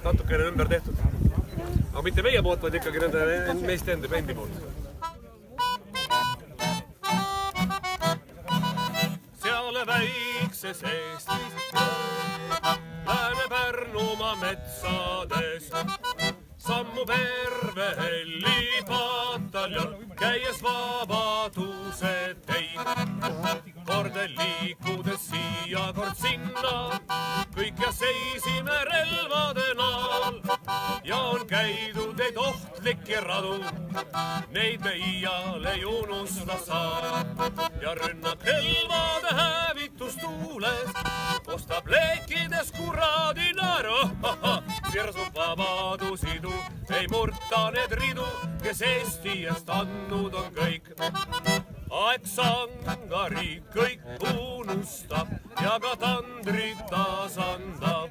natukene ümber tehtud. Aga mitte meie poolt, vaid ikkagi nende meeste endi poolt. Seale väikses Eestis, Lääne-Pärnumaa metsades, sammub Herve hellipataljon, käies vabaduse teid. Kord liikudes siia, kord sinna, kõik ja seisime relvade naal. Ja on käidud neid ohtlikke radu, neid me iial ei unusta saa. Ja rünnak relvade hävitustuules kostab leekides kuradi naeru. Sirsub vabadusidu, ei murta need ridu, kes Eesti eest andnud on kõik. Aeg sangari kõik unustab ja ka tandrid tasandab.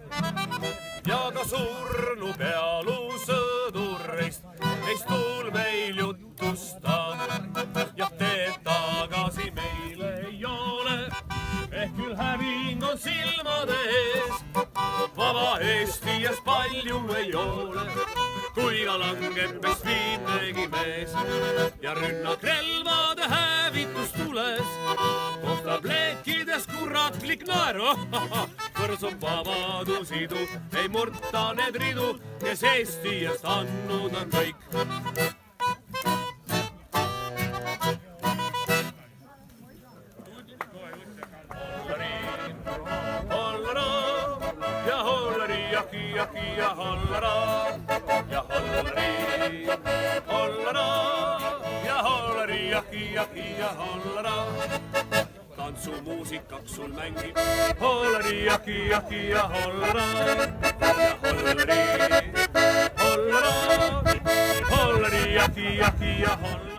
Ja ka surnu pealu sõdurist neist tuul meil jutustab. Ja teed tagasi meile ei ole, ehk küll häving on silmade ees. Vaba Eesti ees palju ei ole, kui ka langeb meist viimnegi mees. Ja rünnak relvade hävitustules kostab leekides kuratlik naeru. Võrsub vabadusidu, ei murta need ridu, kes Eesti eest andnud on kõik. Ja hollari, jaki ja hollara, ja hollari, hollara, ja hollari, jaki ja hollara. Tantsumuusikaks sul mängib hollari, jaki ja hollara, ja hollari, hollara, hollari, jaki ja hollara.